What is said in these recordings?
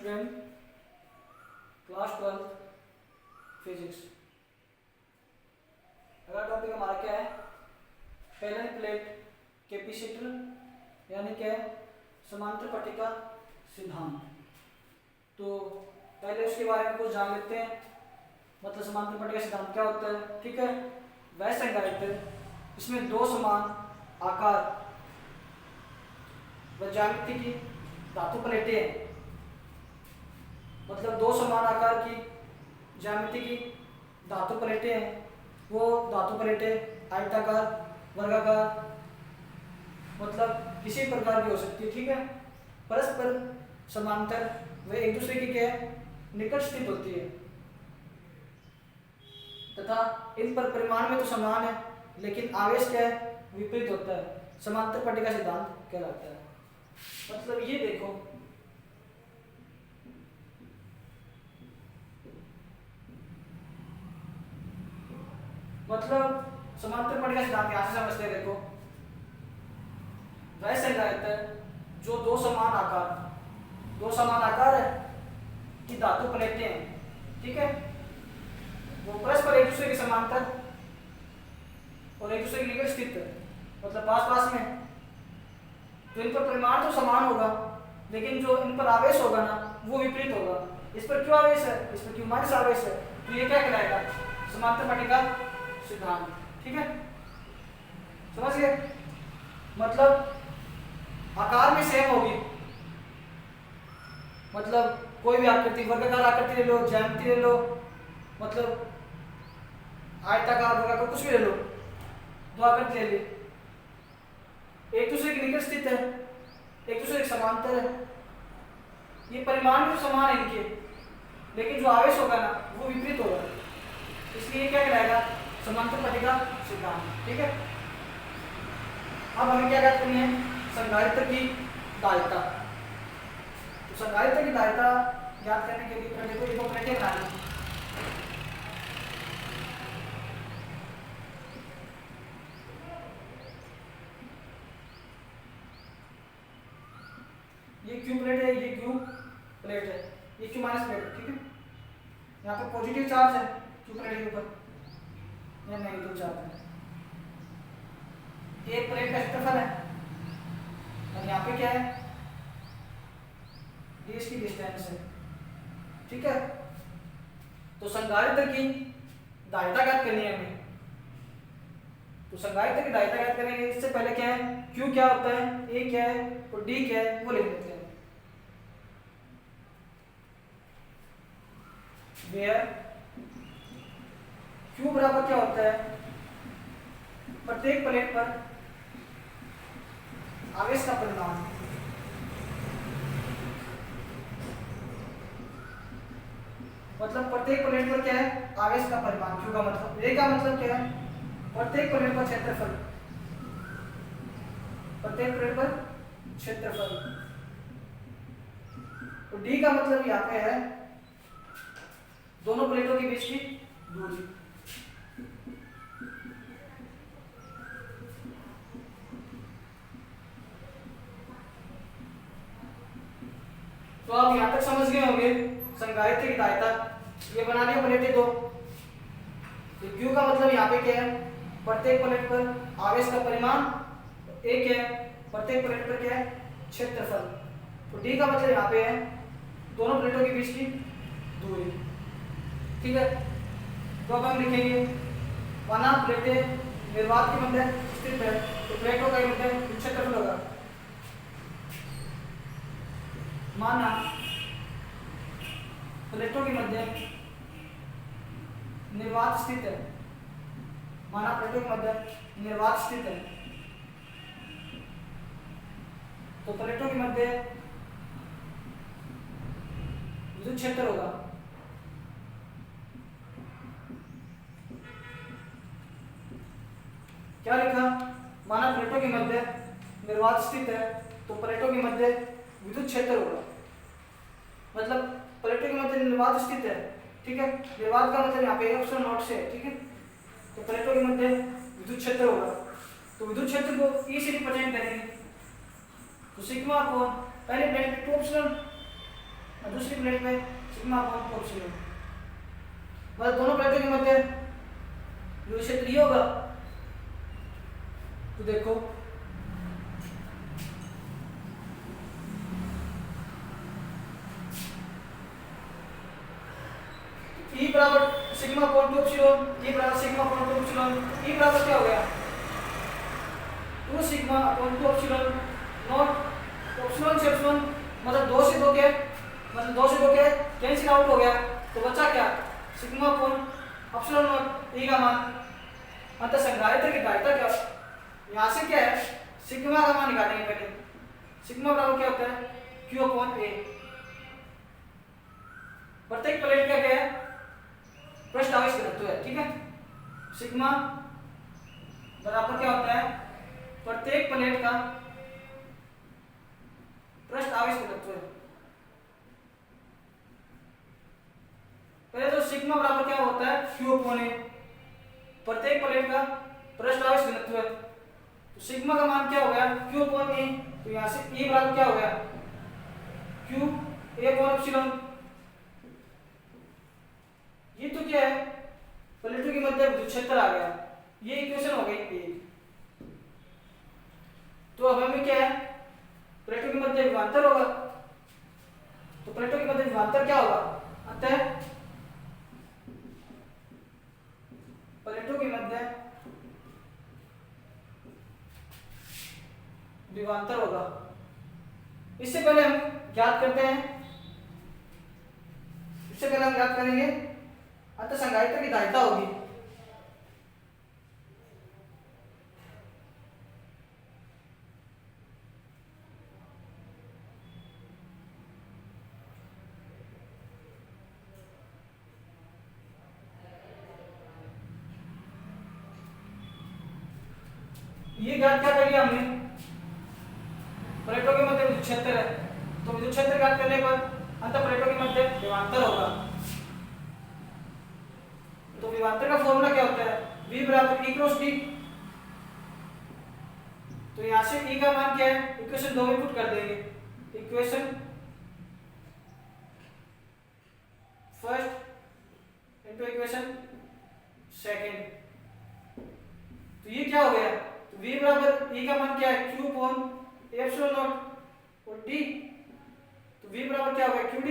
Student, class 12 physics. अगला topic हमारा क्या है? पैरेलल प्लेट कैपेसिटर यानी क्या है? समांतर पट्टिका सिद्धांत। तो पहले उसके बारे में कुछ जान लेते हैं, मतलब समांतर पट्टिका सिद्धांत क्या होता है। ठीक है, वह संगायित्र इसमें दो समान आकार व ज्यामिति की धातु प्लेटें हैं, मतलब दो समान आकार की ज्यामिति की धातु प्लेटें हैं। वो धातु प्लेटें आयताकार, वर्गाकार, मतलब किसी प्रकार की हो सकती है। ठीक है, परस्पर समांतर वे एक दूसरे की क्या है? निकट स्थित होती है तथा इन पर परिमाण में तो समान है, लेकिन आवेश क्या है? विपरीत होता है। समांतर पट्टिका सिद्धांत कहलाता है। मतलब ये देखो, मतलब समांतर पट्टिका सिद्धांत यहां से समझते हैं। देखो, वह संगायित्र जो दो समान आकार है की धातु प्लेटें हैं, ठीक है, वो परस्पर एक दूसरे के समांतर और एक दूसरे के निकट स्थित है, मतलब पास पास में। तो इन पर परिमाण तो समान होगा, लेकिन जो इन पर आवेश होगा ना, वो विपरीत होगा। इस पर क्यों आवेश है, इस पर क्यों माइनस आवेश है, तो ये क्या कहलाएगा? समांतर पट्टिका सिद्धांत। ठीक है, समझ गए? मतलब आकार में सेम होगी, मतलब कोई भी आकृति, वर्गाकार आकृति ले लो, ज्यामिति ले लो, मतलब आयताकार, वर्गाकार, कुछ भी ले लो, दो आकृति ले ली, एक दूसरे के निकट स्थित है, एक दूसरे के समांतर है। ये परिमाण भी समान है इनके, लेकिन जो आवेश होगा ना, वो विपरीत होगा। इसलिए क्या कहलाएगा? समांतर पट्टिका सिद्धांत। ठीक है, अब हमें क्या ज्ञात करनी है? संधारित्र की दायिता। तो संधारित्र की दायिता ज्ञात करने के लिए देखो, ये दो प्लेटें बनानी है। ये क्यू प्लेट है, ये क्यू प्लेट है, ये क्यू माइनस प्लेट है। ठीक है, यहाँ पे पॉजिटिव चार्ज है क्यू प्लेट के ऊपर, या नेगेटिव चार्ज है। एक प्लेट का क्षेत्रफल है और यहाँ पे क्या है? ये इसकी डिस्टेंस है। ठीक है, तो संधारित्र की दायिता ज्ञात करनी है हमें। तो संधारित्र की दायिता ज्ञात करेंगे, इससे पहले क्या है? क्यू क्या होता है, ए क्या है और डी क्या है, वो लिख देते हैं। वेयर क्यू बराबर क्या होता है? प्रत्येक प्लेट पर आवेश का परिमाण, मतलब प्रत्येक प्लेट पर क्या है? आवेश का परिमाण। क्यू का मतलब, ए का मतलब क्या है? प्रत्येक प्लेट पर क्षेत्रफल, प्रत्येक प्लेट पर क्षेत्रफल। तो डी का मतलब यहाँ पे है दोनों प्लेटों के बीच की दूरी। तो आप यहां तक समझ गए होंगे संधारित्र की दायिता। ये बना दिया प्लेटें दो। तो Q का मतलब यहाँ पे क्या है? प्रत्येक प्लेट पर आवेश का परिमाण, एक है प्रत्येक प्लेट पर क्या है? क्षेत्रफल। तो D का मतलब यहाँ पे है दोनों प्लेटों के बीच की दूरी। ठीक है, तो अब हम लिखेंगे, माना प्लेटें निर्वात के मध्य स्थित है, तो प्लेटों का मध्य क्षेत्रफल होगा। माना प्लेटों के मध्य निर्वात स्थित है, माना प्लेटों के मध्य निर्वात स्थित है, तो प्लेटों के मध्य विद्युत क्षेत्र होगा। क्या लिखा? माना प्लेटों के मध्य निर्वात स्थित है, तो प्लेटों के मध्य विद्युत क्षेत्र होगा। मतलब प्लेटों के मध्य निर्वात स्थित है। ठीक है, निर्वात का मतलब यहाँ पे ऑप्शन नोट से है। ठीक है, तो प्लेटों के मध्य विद्युत क्षेत्र होगा। तो विद्युत क्षेत्र को ई से रिप्रेजेंट करेंगे, तो सिग्मा को पहले प्लेट ऑप्शन और दूसरी प्लेट में सिग्मा अपॉन 2 एप्सिलॉन। मतलब दोनों प्लेटों के मध्य जो क्षेत्र ये होगा, तो देखो E बराबर सिग्मा अपॉन 2 एप्सिलॉन, E बराबर सिग्मा अपॉन 2 एप्सिलॉन, E बराबर क्या हो गया 2 sigma upon 2 epsilon not epsilon से एप्सिलॉन, मतलब 2 से 2 के मतलब 2 से 2 के कैंसिल आउट हो गया, तो बचा क्या sigma upon epsilon not E का मान। अंतः संधारित्र की धारिता क्या, यहाँ से क्या है सिग्मा का मान निकालेंगे पहले। सिग्मा बराबर क्या होता है Q अपॉन A। प्रत्येक प्लेट का क्या है पृष्ठ आवेश घनत्व है, ठीक है। सिग्मा बराबर क्या होता है प्रत्येक प्लेट का पृष्ठ आवेश घनत्व है। पहले तो सिग्मा बराबर क्या होता है Q अपॉन A, प्रत्येक प्लेट का पृष्ठ आवेश घनत्व है। तो सिग्मा का मान क्या हो गया Q अपॉन A, तो यहां से E बराबर क्या हो गया Q A अपॉन एप्सिलॉन। ये तो क्या है प्लेटों के मध्य विद्युत क्षेत्र आ गया, ये इक्वेशन हो गई एक। तो अब हमें क्या है प्लेटों के मध्य विभवांतर होगा, तो प्लेटों के मध्य विभवांतर क्या होगा अतः प्लेटों के मध्य विभवांतर होगा। इससे पहले हम ज्ञात करते हैं, इससे पहले हम ज्ञात करेंगे अतः संधारित्र की धारिता होगी ये ज्ञात क्या कर लिया हमने प्लेटों के मध्य विद्युत क्षेत्र है, तो विद्युत क्षेत्र ज्ञात करने पर अंतः प्लेटों के मध्य विभवांतर होगा। तो विभवांतर का फॉर्मूला क्या होता है V बराबर E क्रॉस D। तो यहां से E का मान क्या है इक्वेशन 2 में पुट कर देंगे, equation first into equation second. तो ये क्या हो गया तो V बराबर E का मान क्या है Q अपॉन एप्सिलॉन नॉट और D, तो V बराबर क्या हो गया QD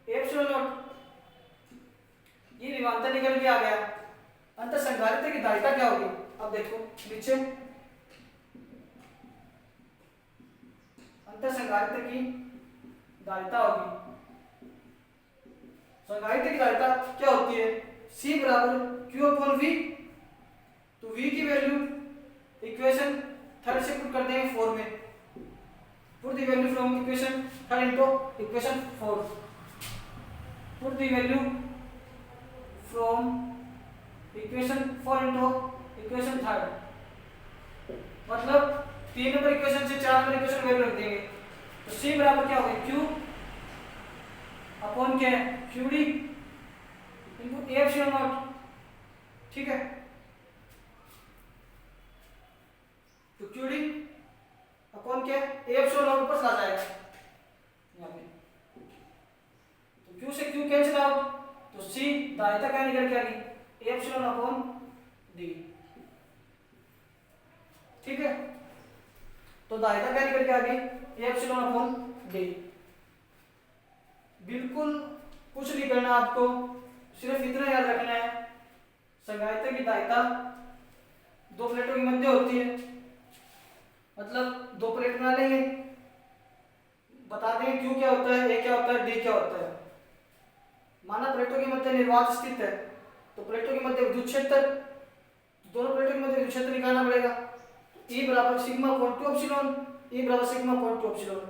एप्सिलॉन नॉट। ये विभवांतर निकल के आ गया। अंतः संधारित्र की धारिता क्या होगी, अब देखो नीचे अंतः संधारित्र की धारिता होगी। संधारित्र की धारिता क्या होती है C बराबर Q अपॉन V। तो V की वैल्यू इक्वेशन थर्ड से पुट कर देंगे 4 में, put the value from equation third into equation 4, put the value from equation 4 into equation third. मतलब 3 नंबर इक्वेशन से 4 नंबर इक्वेशन वैल्यू रख देंगे। तो C बराबर क्या होगा Q अपॉन क्या है QD into A epsilon not, ठीक है। तो QD अपॉन क्या A एप्सिलॉन नॉट ऊपर चला जाएगा यहाँ पे, तो Q से Q कैंसिल आउट, तो C धारिता क्या निकल के आ गई A एप्सिलॉन अपॉन D, ठीक है। तो धारिता क्या निकल के आ गई A एप्सिलॉन अपॉन D। बिल्कुल कुछ नहीं करना आपको, सिर्फ इतना याद रखना है संधारित्र की धारिता दो प्लेटों के मध्य होती है। मतलब दो प्लेट बना लेंगे, बता देंगे Q क्या होता है A क्या होता है D क्या होता है। माना प्लेटों के मध्य निर्वात स्थित है, तो प्लेटों के मध्य विद्युत क्षेत्र, दोनों प्लेटों के मध्य विद्युत क्षेत्र निकालना पड़ेगा। E बराबर सिग्मा अपॉन 2 एप्सिलॉन, E बराबर सिग्मा अपॉन 2 एप्सिलॉन,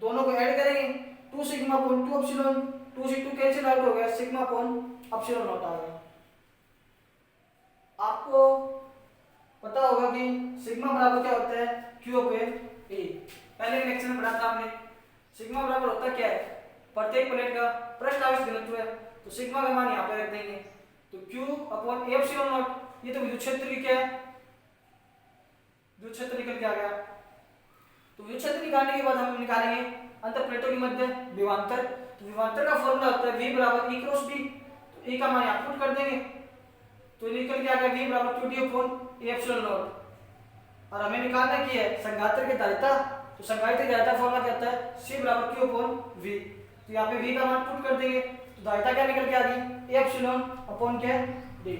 दोनों को ऐड करेंगे 2 सिग्मा अपॉन 2 एप्सिलॉन, 2 से 2 कैंसिल आउट हो गया, सिग्मा अपॉन एप्सिलॉन नॉट आ गया। आपको पता होगा कि सिग्मा बराबर क्या होता है Q अपॉन A, पहले लेक्चर में पढ़ा था हमने। सिग्मा बराबर होता क्या है प्रत्येक प्लेट का पृष्ठ आवेश घनत्व है, तो सिग्मा का मान यहाँ पे रख देंगे। तो Q upon A epsilon not, ये तो विद्युत क्षेत्र की क्या है विद्युत क्षेत्र निकल के आ गया। तो विद्युत क्षेत्र निकालने के बाद हम निकालेंगे अंतर प्लेटों के मध्य विभवांतर। तो विभवांतर का फॉर्मूला होता है v बराबर e क्रॉस d। तो e का मान यहाँ पुट कर देंगे तो निकल के आ गया v बराबर q d upon a epsilon not. और हमें निकालना की है संघातर की दायिता। तो संघातर की दायिता फॉर्मूला क्या होता है c बराबर q अपॉन v। तो यहाँ पे v का मान पुट कर देंगे तो दायिता क्या निकल के आ गई a एप्सिलॉन अपॉन क्या d।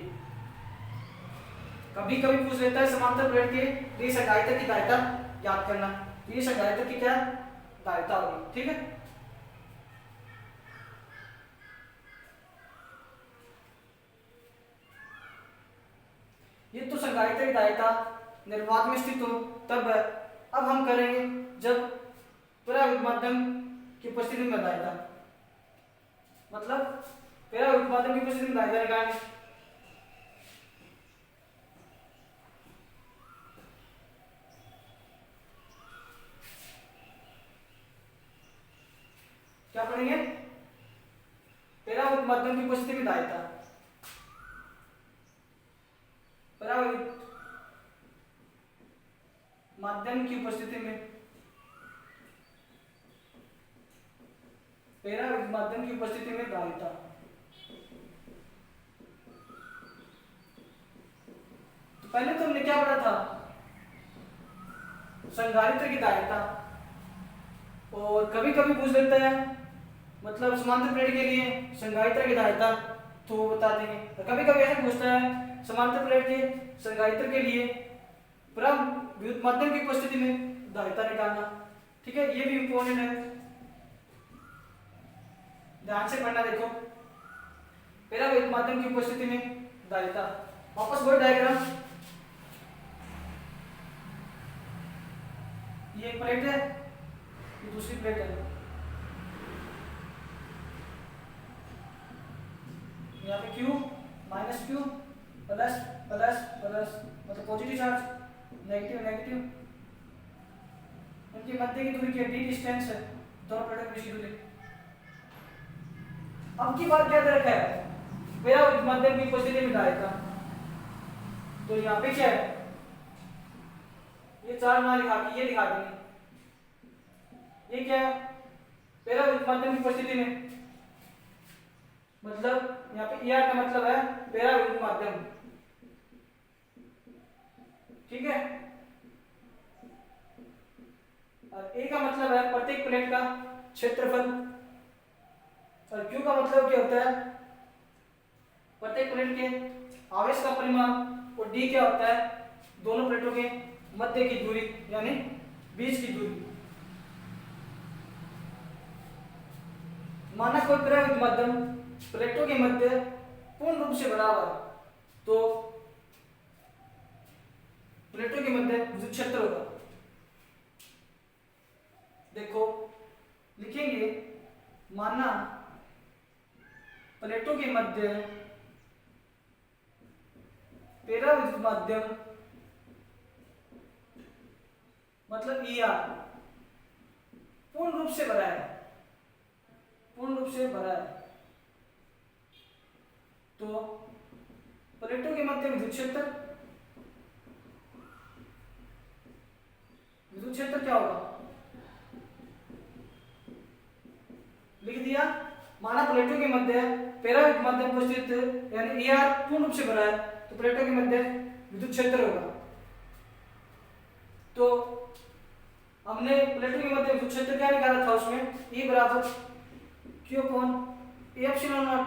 कभी कभी पूछ लेता है समांतर प्लेट की ये संघातर की दायिता याद करना। तो ये संघातर की क्या दायिता होगी, ठीक है। ये तो संघातर की दायिता निर्वात में स्थित हो तब है। अब हम करेंगे जब परावृत्त माध्यम की उपस्थिति में दायिता, मतलब परावृत्त माध्यम की उपस्थिति में दायिता निकालेंगे। क्या पढ़ेंगे परावृत्त माध्यम की उपस्थिति में दायिता। परावृत्त माध्यम की उपस्थिति में परावृत्त माध्यम की उपस्थिति में दायिता। तो पहले तो हमने क्या पढ़ा था संधारित्र की दायिता। और कभी कभी पूछ लेता है मतलब समांतर प्लेट के लिए संधारित्र की दायिता तो बता देंगे। कभी कभी ऐसे पूछता है समांतर प्लेट के संधारित्र के लिए परावृत्त माध्यम की उपस्थिति में दायिता निकालना, ठीक है। ये भी इंपॉर्टेंट है, ध्यान से पढ़ना। देखो परावृत्त माध्यम की उपस्थिति में दायिता, वापस वही डायग्राम। ये एक प्लेट है, ये दूसरी प्लेट है। यहाँ पे Q minus Q plus plus plus मतलब पॉजिटिव चार्ज नेगेटिव नेगेटिव। इनके मध्य की दूरी क्या d डिस्टेंस है, दोनों प्लेटों के बीच की दूरी। अब की बात क्या रखा है परावृत्त माध्यम की उपस्थिति में दायिता। तो यहाँ पे क्या है ये चार ना लिखा के ये लिखा देंगे। ये क्या है परावृत्त माध्यम की उपस्थिति में, मतलब यहाँ पे ER का मतलब है परावृत्त माध्यम, ठीक है। और A का मतलब है प्रत्येक प्लेट का क्षेत्रफल। और Q का मतलब क्या होता है प्रत्येक प्लेट के आवेश का परिमाण। और D क्या होता है दोनों प्लेटों के मध्य की दूरी यानी बीच की दूरी। माना कोई परावृत्त माध्यम प्लेटों के मध्य पूर्ण रूप से बराबर, तो प्लेटों के मध्य विद्युत क्षेत्र होगा। देखो लिखेंगे माना प्लेटों के मध्य परावृत्त माध्यम मतलब ER पूर्ण रूप से भरा है, पूर्ण रूप से भरा है। तो प्लेटों के मध्य विद्युत क्षेत्र, विद्युत क्षेत्र क्या होगा लिख दिया। माना प्लेटों के मध्य परावृत्त माध्यम उपस्थित यानी ER पूर्ण रूप से भरा है तो प्लेटों के मध्य विद्युत क्षेत्र होगा। तो हमने प्लेटों के मध्य विद्युत क्षेत्र क्या निकाला था उसमें E बराबर Q upon A epsilon not.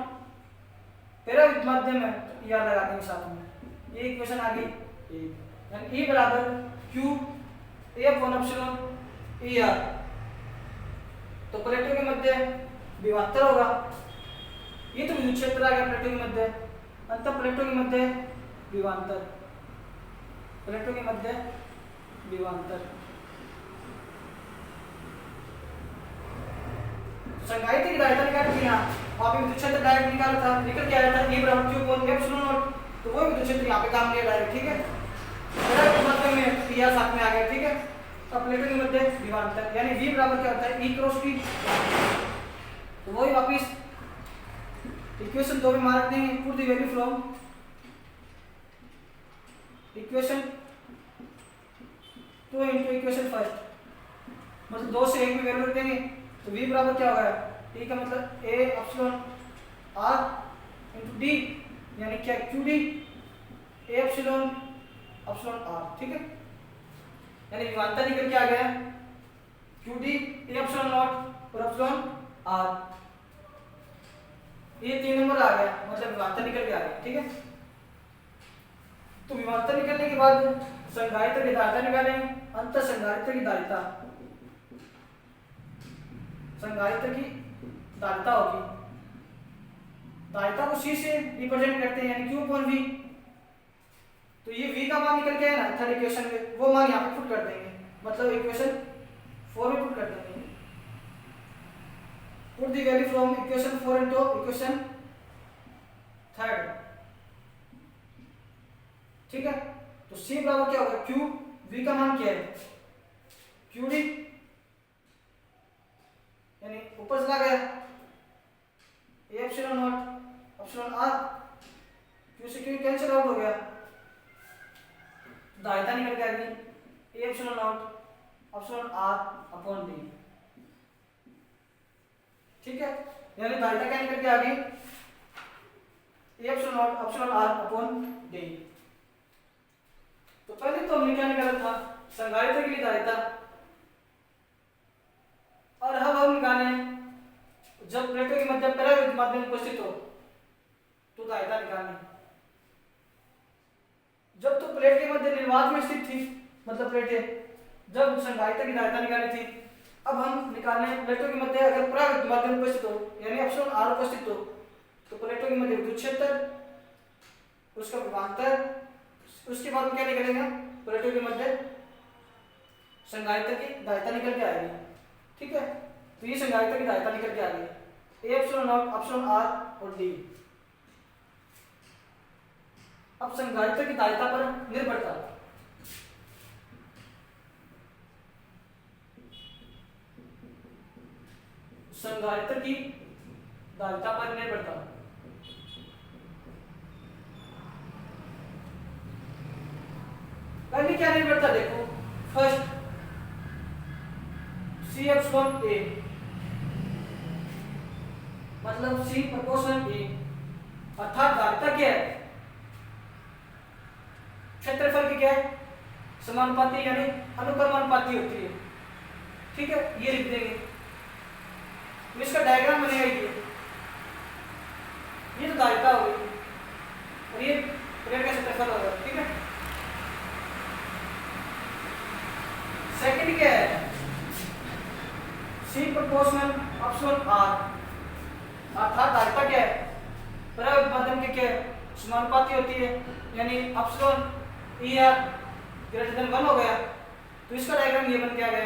परावृत्त माध्यम है तो ER लगा देंगे साथ में। ये इक्वेशन आ गई यानी E बराबर Q A upon epsilon ER। तो प्लेटों के मध्य विभवांतर होगा। ये तो विद्युत क्षेत्र आ गया प्लेटों के मध्य, अंतर प्लेटों के मध्य विभवांतर, प्लेटों के मध्य विभवांतर। संघारित्र की दायिता निकाली थी यहाँ, वहाँ पे विद्युत क्षेत्र डायरेक्ट निकाला था, निकल के आया था E बराबर Q अपॉन एप्सिलॉन नॉट। तो वो विद्युत क्षेत्र यहाँ पे काम लिया डायरेक्ट, ठीक है। परावृत्त माध्यम में PR साथ में आ गया, ठीक है। अब प्लेटों के मध्य विभवांतर यानी V बराबर क्या होता है E क्रॉस T। तो वही वापिस इक्वेशन 2 में मार्क देंगे put the value from equation 2 into equation 1, मतलब 2 से 1 में वैल्यू रख देंगे तो v बराबर क्या होगा, t का मतलब a epsilon r into D, यानी क्या Q D A epsilon epsilon r, ठीक है। यानी विभवांतर निकल के आ गया Q D A epsilon not और एप्सिलॉन r, ये 3 नंबर आ गया, मतलब विभवांतर निकल के आ गया, ठीक है। तो विभवांतर निकलने के बाद संधारित्र की धारिता निकालेंगे, अंत संधारित्र की धारिता, संधारित्र की धारिता होगी, धारिता को c से रिप्रेजेंट करते हैं यानी q अपॉन v। तो ये v का मान निकल के आया ना थर्ड इक्वेशन में, वो मान यहाँ पे पुट कर देंगे, मतलब इक्वेशन 4 में पुट कर देंगे। Put the value from equation 4 into equation 3, ठीक है। तो c बराबर क्या होगा, q, v का मान क्या है क्यू डी, यानी ऊपर चला गया A epsilon not epsilon r, q से q कैंसिल आउट हो गया, धारिता निकल के आ गई A epsilon not epsilon r upon d, ठीक है। यानी धारिता क्या निकल के आ गई A epsilon not epsilon r upon d। तो पहले तो हमने क्या निकाला था, संधारित्र के लिए धारिता, और अब हम निकालें जब प्लेटों के मध्य परावैद्युत माध्यम उपस्थित हो तो धारिता निकालनी। जब तो प्लेट के मध्य निर्वात में स्थित थी, मतलब प्लेटें, जब संधारित्र की धारिता निकाली थी। अब हम निकालें प्लेटों के मध्य अगर परावैद्युत माध्यम उपस्थित हो यानी एप्सिलॉन r उपस्थित हो, तो प्लेटों के मध्य विद्युत क्षेत्र, उसका विभवांतर, उसके बाद क्या निकलेगा, प्लेटों के मध्य संधारित्र की धारिता निकल के आएगी, ठीक है। तो ये संधारित्र की धारिता निकल के आ गई A epsilon not epsilon r और d। अब संधारित्र की धारिता पर निर्भरता, संधारित्र की धारिता पर निर्भरता, पहले क्या निर्भरता देखो, फर्स्ट C एप्सिलॉन A, मतलब C प्रोपोर्शनल A, अर्थात धारिता क्या है, क्षेत्रफल की क्या है, समानुपाती यानी अनुक्रमानुपाती होती है, ठीक है। ये लिख देंगे, तो इसका डायग्राम बनेगा ये तो धारिता होगी और ये प्लेट का क्षेत्रफल होगा, ठीक है। सेकंड क्या है, C प्रोपोर्शनल एप्सिलॉन R, अर्थात धारिता क्या है, परावैद्युत माध्यम के क्या समानुपाती होती है, यानी एप्सिलॉन ER ग्रेटर देन 1 हो गया। तो इसका डायग्राम ये बन के आ गया,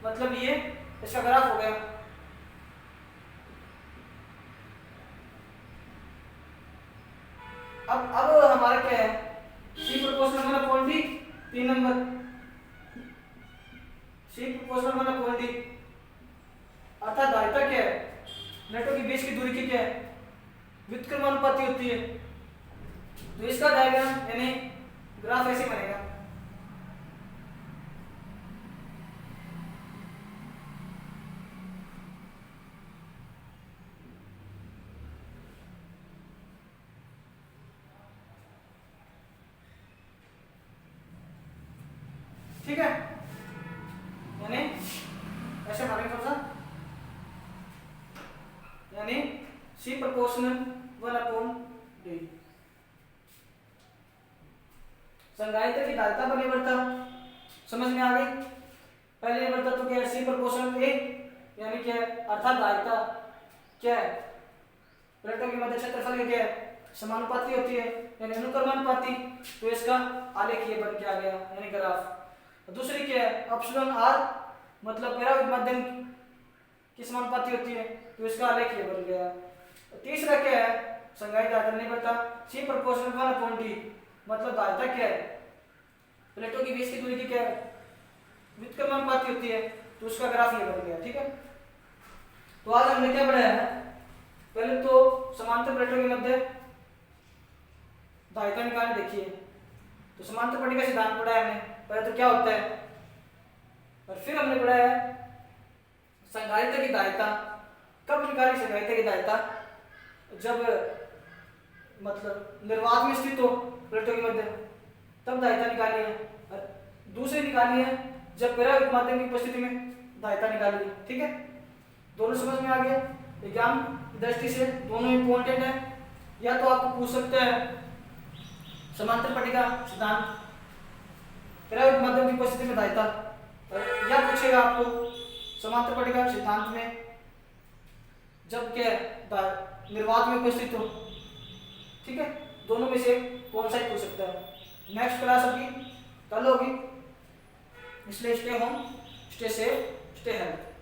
मतलब ये इसका ग्राफ हो गया। अब हमारा क्या है, C proportional 1 upon D, 3 number, C proportional 1 upon D, अर्थात धारिता क्या है, प्लेटों के बीच की दूरी की क्या है, व्युत्क्रमानुपाती होती है। तो इसका डायग्राम यानी ग्राफ ऐसे बनेगा, ठीक है। यानी ऐसे मारेंगे थोड़ा सा, यानी C प्रोपोर्शनल 1 अपॉन D। संधारित्र की धारिता पर निर्भरता समझ में आ गई। पहले निर्भरता तो क्या है, C प्रोपोर्शनल A, यानी क्या है, अर्थात धारिता क्या है, प्लेटों के मध्य क्षेत्रफल की क्या है, समानुपाती होती है यानी अनुक्रमानुपाती। तो इसका आलेख ये बन के आ गया यानी ग्राफ। दूसरी क्या है, एप्सिलॉन R, मतलब परावैद्युत माध्यम की समानुपाती होती है, तो इसका आलेख ये बन गया। तीसरा क्या है, संधारित्र धारिता निर्भरता C प्रोपोर्शनल 1 अपॉन D, मतलब धारिता क्या है, प्लेटों के बीच की दूरी की क्या है, व्युत्क्रमानुपाती होती है, तो उसका ग्राफ ये बन गया, ठीक है। तो आज हमने क्या पढ़ा है, पहले तो समांतर प्लेटों के मध्य धारिता निकालनी देखिए। तो समांतर पट्टी का सिद्धांत पढ़ा है हमने, पहले तो क्या होता है, और फिर हमने पढ़ा है संधारित्र की दायिता कब निकाली? संधारित्र की दायिता जब मतलब निर्वात में स्थित हो प्लेटों के मध्य, तब दायिता निकाली है। और दूसरी निकाली है जब पेरावृत्त माध्यम की उपस्थिति में दायिता निकाली है। ठीक है, दोनों समझ में आ गया। एग्जाम दृष्टि से दोनों इंपॉर्टेंट है। या तो आपको पूछ सकते हैं समांतर पट्टिका सिद्धांत, पेरावृत्त माध्यम की उपस्थिति में दायिता, या पूछेगा आपको समांतर पट्टिका सिद्धांत में जब क्या निर्वात में उपस्थित हो। ठीक है, दोनों में से कौन सा ही पूछ सकता है। नेक्स्ट क्लास अभी कल होगी, इसलिए stay home, stay safe, stay health.